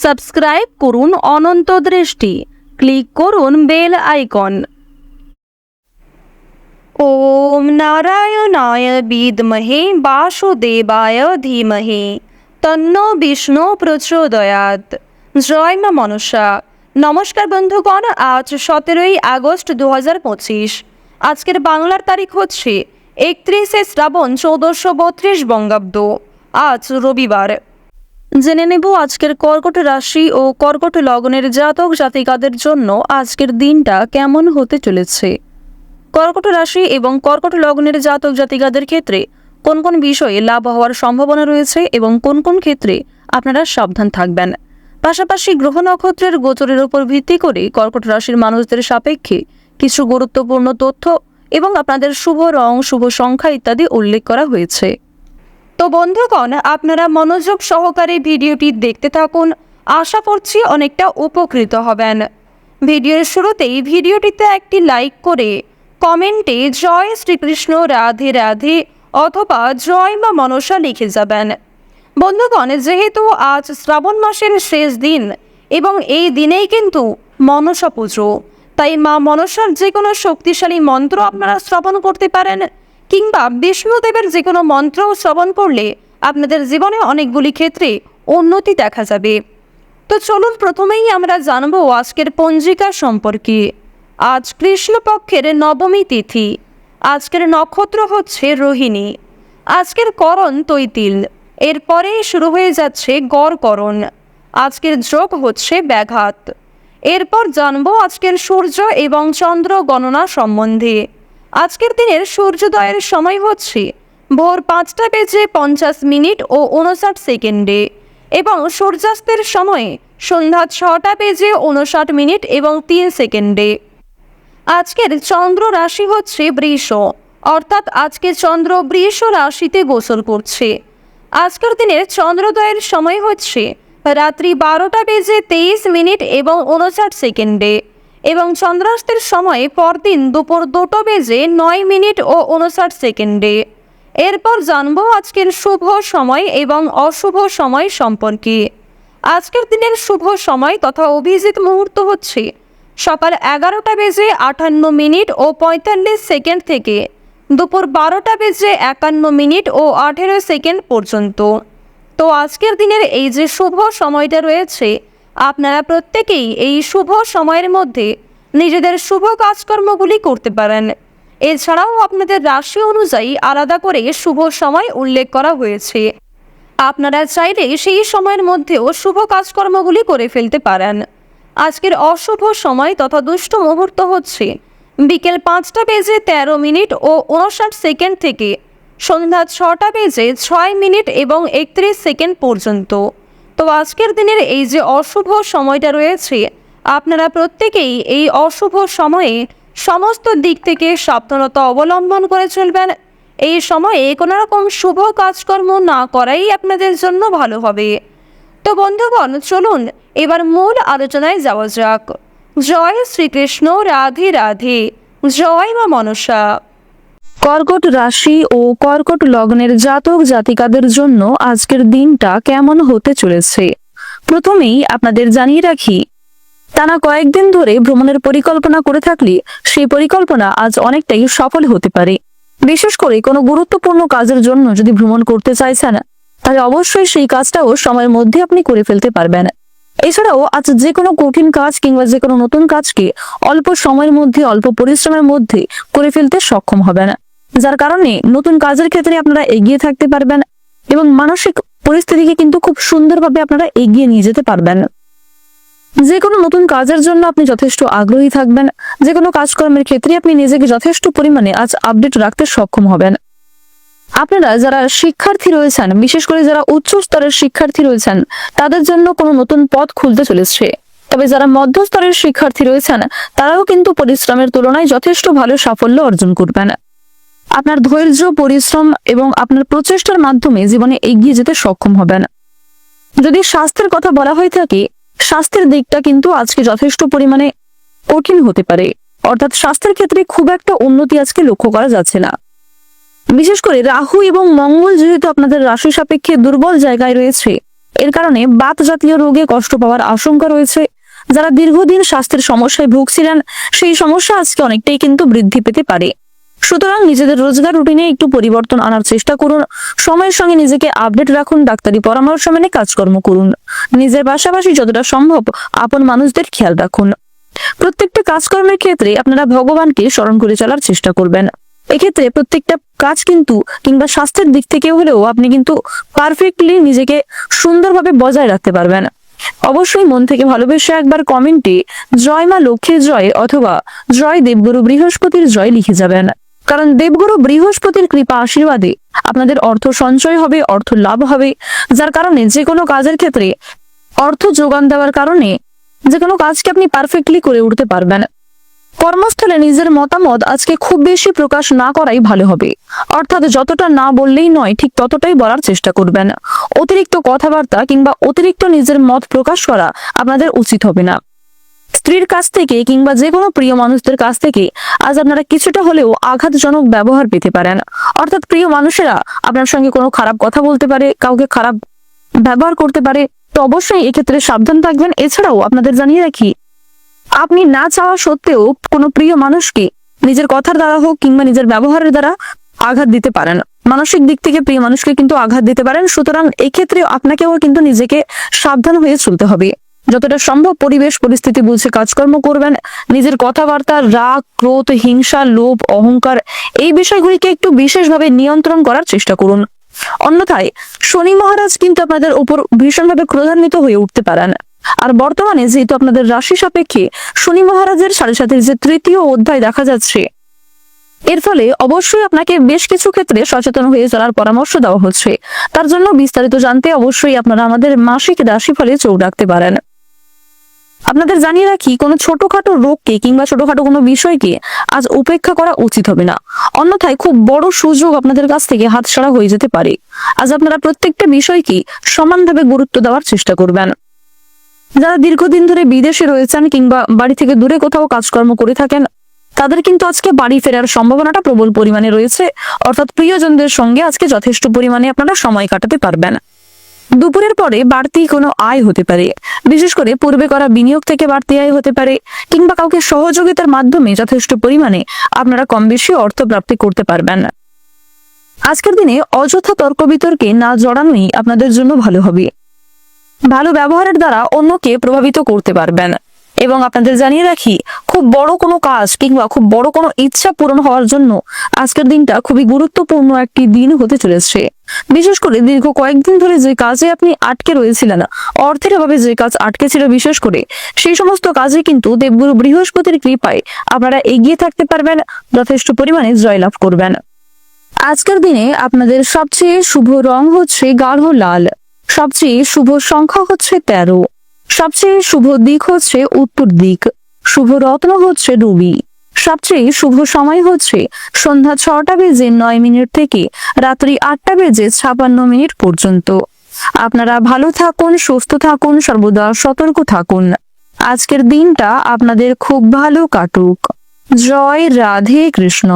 Subscribe করুন অনন্ত দৃষ্টি, click করুন বেল আইকন। ওম নারায়ণায় বিদ্মহে বাসুদেবায় ধীমহি তন্নো বিষ্ণু প্রচোদয়াৎ। জয় মা মনসা। নমস্কার বন্ধুগণ, আজ 17ই আগস্ট 2025। আজকের বাংলার তারিখ হচ্ছে 31শে শ্রাবণ 1432 বঙ্গাব্দ। আজ রবিবার। জেনে নেব আজকের কর্কট রাশি ও কর্কট লগ্নের জাতক জাতিকাদের জন্য আজকের দিনটা কেমন হতে চলেছে। কর্কট রাশি এবং কর্কট লগ্নের জাতক জাতিকাদের ক্ষেত্রে কোন কোন বিষয়ে লাভ হওয়ার সম্ভাবনা রয়েছে এবং কোন কোন ক্ষেত্রে আপনারা সাবধান থাকবেন। পাশাপাশি গ্রহ নক্ষত্রের গোচরের উপর ভিত্তি করে কর্কট রাশির মানুষদের সাপেক্ষে কিছু গুরুত্বপূর্ণ তথ্য এবং আপনাদের শুভ রং, শুভ সংখ্যা ইত্যাদি উল্লেখ করা হয়েছে। তো বন্ধুগণ, আপনারা মনোযোগ সহকারে ভিডিওটি দেখতে থাকুন। আশা করছি অনেকটা উপকৃত হবেন। ভিডিওর শুরুতেই ভিডিওটিতে একটি লাইক করে কমেন্টে জয় শ্রীকৃষ্ণ, রাধে রাধে অথবা জয় মা মনসা লিখে যাবেন। বন্ধুগণ, যেহেতু আজ শ্রাবণ মাসের শেষ দিন এবং এই দিনেই কিন্তু মনসা পুজো, তাই মা মনসার যে কোনো শক্তিশালী মন্ত্র আপনারা শ্রবণ করতে পারেন, কিংবা বিষ্ণুদেবের যে কোনো মন্ত্র শ্রবণ করলে আপনাদের জীবনে অনেকগুলি ক্ষেত্রে উন্নতি দেখা যাবে। তো চলুন প্রথমেই আমরা জানব আজকের পঞ্জিকা সম্পর্কে। আজ কৃষ্ণপক্ষের নবমী তিথি। আজকের নক্ষত্র হচ্ছে রোহিণী। আজকের করণ তৈতিল। এরপরে শুরু হয়ে যাচ্ছে গড়করণ। আজকের যোগ হচ্ছে ব্যাঘাত। এরপর জানব আজকের সূর্য এবং চন্দ্র গণনা সম্বন্ধে। আজকের দিনের সূর্যোদয়ের সময় হচ্ছে ভোর 5:50 ও 59 সেকেন্ডে এবং সূর্যাস্তের সময়ে সন্ধ্যা 6:59 এবং 3 সেকেন্ডে। আজকের চন্দ্র রাশি হচ্ছে বৃষ, অর্থাৎ আজকে চন্দ্র বৃষ রাশিতে গোচর করছে। আজকের দিনের চন্দ্রোদয়ের সময় হচ্ছে রাত্রি 12:23 এবং 59 সেকেন্ডে এবং চন্দ্রাস্তের সময় পরদিন দুপুর 2:09 ও 59 সেকেন্ডে। এরপর জানবো আজকের শুভ সময় এবং অশুভ সময় সম্পর্কে। আজকের দিনের শুভ সময় তথা অভিজিৎ মুহূর্ত হচ্ছে সকাল 11:58 ও 45 সেকেন্ড থেকে দুপুর 12:51 ও 18 সেকেন্ড পর্যন্ত। তো আজকের দিনের এই যে শুভ সময়টা রয়েছে, আপনারা প্রত্যেকেই এই শুভ সময়ের মধ্যে নিজেদের শুভ কাজকর্মগুলি করতে পারেন। এছাড়াও আপনাদের রাশি অনুযায়ী আলাদা করে শুভ সময় উল্লেখ করা হয়েছে। আপনারা চাইলে সেই সময়ের মধ্যেও শুভ কাজকর্মগুলি করে ফেলতে পারেন। আজকের অশুভ সময় তথা দুষ্ট মুহূর্ত হচ্ছে বিকেল 5:13 ও 59 সেকেন্ড থেকে সন্ধ্যা 6:06 এবং 31 সেকেন্ড পর্যন্ত। তো আজকের দিনের এই যে অশুভ সময়টা রয়েছে, আপনারা প্রত্যেকেই এই অশুভ সময়ে সমস্ত দিক থেকে সাবধানতা অবলম্বন করে চলবেন। এই সময়ে কোনো রকম শুভ কাজকর্ম না করাই আপনাদের জন্য ভালো হবে। তো বন্ধুগণ, চলুন এবার মূল আলোচনায় যাওয়া যাক। জয় শ্রীকৃষ্ণ, রাধে রাধে, জয় মা মনসা। কর্কট রাশি ও কর্কট লগ্নের জাতক জাতিকাদের জন্য আজকের দিনটা কেমন হতে চলেছে। প্রথমেই আপনাদের জানিয়ে রাখি, টানা কয়েকদিন ধরে ভ্রমণের পরিকল্পনা করে থাকলে সেই পরিকল্পনা আজ অনেকটাই সফল হতে পারে। বিশেষ করে কোনো গুরুত্বপূর্ণ কাজের জন্য যদি ভ্রমণ করতে চাইছেন, তাহলে অবশ্যই সেই কাজটাও সময়ের মধ্যে আপনি করে ফেলতে পারবেন। এছাড়াও আজ যে কোনো কঠিন কাজ কিংবা যে কোনো নতুন কাজকে অল্প সময়ের মধ্যে, অল্প পরিশ্রমের মধ্যে করে ফেলতে সক্ষম হবেন, যার কারণে নতুন কাজের ক্ষেত্রে আপনারা এগিয়ে থাকতে পারবেন এবং মানসিক পরিস্থিতিকে কিন্তু খুব সুন্দরভাবে আপনারা এগিয়ে নিয়ে যেতে পারবেন। যে কোনো নতুন কাজের জন্য আপনি যথেষ্ট আগ্রহী থাকবেন। যে কোনো কাজকর্মের ক্ষেত্রে আপনি নিজেকে যথেষ্ট পরিমাণে আজ আপডেট রাখতে সক্ষম হবেন। আপনারা যারা শিক্ষার্থী রয়েছেন, বিশেষ করে যারা উচ্চ স্তরের শিক্ষার্থী রয়েছেন, তাদের জন্য কোনো নতুন পথ খুলতে চলেছে। তবে যারা মধ্যস্তরের শিক্ষার্থী রয়েছেন, তারাও কিন্তু পরিশ্রমের তুলনায় যথেষ্ট ভালো সাফল্য অর্জন করবেন। আপনার ধৈর্য, পরিশ্রম এবং আপনার প্রচেষ্টার মাধ্যমে জীবনে এগিয়ে যেতে সক্ষম হবেন। যদি স্বাস্থ্যের কথা বলা হয়ে থাকে, স্বাস্থ্যের দিকটা কিন্তু আজকে যথেষ্ট পরিমাণে কঠিন হতে পারে, অর্থাৎ স্বাস্থ্যের ক্ষেত্রে খুব একটা উন্নতি আজকে লক্ষ্য করা যাচ্ছে না। বিশেষ করে রাহু এবং মঙ্গল যেহেতু আপনাদের রাশি সাপেক্ষে দুর্বল জায়গায় রয়েছে, এর কারণে বাত জাতীয় রোগে কষ্ট পাওয়ার আশঙ্কা রয়েছে। যারা দীর্ঘদিন স্বাস্থ্যের সমস্যায় ভুগছিলেন, সেই সমস্যা আজকে অনেকটাই কিন্তু বৃদ্ধি পেতে পারে। সুতরাং নিজেদের রোজগার রুটিনে একটু পরিবর্তন আনার চেষ্টা করুন। সময়ের সঙ্গে নিজেকে আপডেট রাখুন, ডাক্তারি পরামর্শ মেনে কাজকর্ম করুন। নিজের পাশাপাশি যতটা সম্ভব আপন মানুষদের খেয়াল রাখুন। প্রত্যেকটা কাজকর্মের ক্ষেত্রে আপনারা ভগবানকে স্মরণ করে চলার চেষ্টা করবেন। এক্ষেত্রে প্রত্যেকটা কাজ কিন্তু কিংবা স্বাস্থ্যের দিক থেকে হলেও আপনি কিন্তু পারফেক্টলি নিজেকে সুন্দরভাবে বজায় রাখতে পারবেন। অবশ্যই মন থেকে ভালোবেসে একবার কমেন্টে জয় মা লক্ষ্মীর জয় অথবা জয় দেবগুরু বৃহস্পতির জয় লিখে যাবেন। কারণ দেবগুরু বৃহস্পতির কৃপা আশীর্বাদে আপনাদের অর্থ সঞ্চয় হবে, অর্থ লাভ হবে, যার কারণে যে কোনো কাজের ক্ষেত্রে অর্থ যোগান দেওয়ার কারণে যে কোনো কাজকে আপনি পারফেক্টলি করে উঠতে পারবেন। কর্মস্থলে নিজের মতামত আজকে খুব বেশি প্রকাশ না করাই ভালো হবে, অর্থাৎ যতটা না বললেই নয় ঠিক ততটাই বলার চেষ্টা করবেন। অতিরিক্ত কথাবার্তা কিংবা অতিরিক্ত নিজের মত প্রকাশ করা আপনাদের উচিত হবে না। স্ত্রীর কাছ থেকে কিংবা যে কোনো প্রিয় মানুষদের কাছ থেকে আজ আপনারা কিছুটা হলেও আঘাতজনক ব্যবহার পেতে পারেন, অর্থাৎ প্রিয় মানুষেরা আপনার সঙ্গে কোনো খারাপ কথা বলতে পারে, কাউকে খারাপ ব্যবহার করতে পারে। তো অবশ্যই এক্ষেত্রে সাবধান থাকবেন। এছাড়াও আপনাদের জানিয়ে রাখি, আপনি না চাওয়া সত্ত্বেও কোনো প্রিয় মানুষকে নিজের কথার দ্বারা হোক কিংবা নিজের ব্যবহারের দ্বারা আঘাত দিতে পারেন, মানসিক দিক থেকে প্রিয় মানুষকে কিন্তু আঘাত দিতে পারেন। সুতরাং এক্ষেত্রে আপনাকেও কিন্তু নিজেকে সাবধান হয়ে চলতে হবে। যতটা সম্ভব পরিবেশ পরিস্থিতি বুঝে কাজকর্ম করবেন। নিজের কথাবার্তা রাগ, ক্রোধ, হিংসা, লোভ, অহংকার এই বিষয়গুলিকে একটু বিশেষভাবে নিয়ন্ত্রণ করার চেষ্টা করুন। অন্যথায় শনি মহারাজ কিন্তু আপনাদের উপর ভীষণভাবে ক্রোধান্বিত হয়ে উঠতে পারেন। আর বর্তমানে যেহেতু আপনাদের রাশি সাপেক্ষে শনি মহারাজের 7.5 যে তৃতীয় অধ্যায় দেখা যাচ্ছে, এর ফলে অবশ্যই আপনাকে বেশ কিছু ক্ষেত্রে সচেতন হয়ে চলার পরামর্শ দেওয়া হচ্ছে। তার জন্য বিস্তারিত জানতে অবশ্যই আপনারা আমাদের মাসিক রাশিফলে চোখ রাখতে পারেন। আপনাদের জানিয়ে রাখি, কোনো ছোটখাটো রোগকে কিংবা ছোটখাটো কোনো বিষয়কে আজ উপেক্ষা করা উচিত হবে না, অন্যথায় খুব বড় সুযোগ আপনাদের কাছ থেকে হাতছাড়া হয়ে যেতে পারে। আজ আপনারা প্রত্যেকটা বিষয়কে সমানভাবে গুরুত্ব দেওয়ার চেষ্টা করবেন। যারা দীর্ঘদিন ধরে বিদেশে রয়েছেন কিংবা বাড়ি থেকে দূরে কোথাও কাজকর্ম করে থাকেন, তাদের কিন্তু আজকে বাড়ি ফেরার সম্ভাবনাটা প্রবল পরিমাণে রয়েছে, অর্থাৎ প্রিয়জনদের সঙ্গে আজকে যথেষ্ট পরিমাণে আপনারা সময় কাটাতে পারবেন। দুপুরের পরে বাড়তি কোনো আয় হতে পারে, বিশেষ করে পূর্বে করা বিনিয়োগ থেকে বাড়তি আয় হতে পারে, কিংবা কাউকে সহযোগিতার মাধ্যমে যথেষ্ট পরিমাণে আপনারা কম বেশি অর্থ প্রাপ্তি করতে পারবেন। আজকের দিনে অযথা তর্ক বিতর্কে না জড়ানোই আপনাদের জন্য ভালো হবে। ভালো ব্যবহারের দ্বারা অন্যকে প্রভাবিত করতে পারবেন। এবং আপনাদের জানিয়ে রাখি, খুব বড় কোনো কাজ কিংবা খুব বড় কোনো ইচ্ছা পূরণ হওয়ার জন্য আজকের দিনটা খুবই গুরুত্বপূর্ণ একটি দিন হতে চলেছে। বিশেষ করে দীর্ঘ কয়েকদিন ধরে যে কাজে আপনি আটকে রয়েছিলেন, অর্থের অভাবে যে কাজ আটকে ছিল বিশেষ করে, সেই সমস্ত কাজে কিন্তু দেবগুরু বৃহস্পতির কৃপায় আপনারা এগিয়ে থাকতে পারবেন, যথেষ্ট পরিমাণে জয়লাভ করবেন। আজকের দিনে আপনাদের সবচেয়ে শুভ রং হচ্ছে গাঢ় লাল, সবচেয়ে শুভ সংখ্যা হচ্ছে 13, সবচেয়ে শুভ দিক হচ্ছে উত্তর দিক, শুভ রত্ন হচ্ছে রুবি, সবচেয়ে শুভ সময় হচ্ছে সন্ধ্যা 6:09 থেকে রাত্রি 8:56 পর্যন্ত। আপনারা ভালো থাকুন, সুস্থ থাকুন, সর্বদা সতর্ক থাকুন। আজকের দিনটা আপনাদের খুব ভালো কাটুক। জয় রাধে কৃষ্ণ।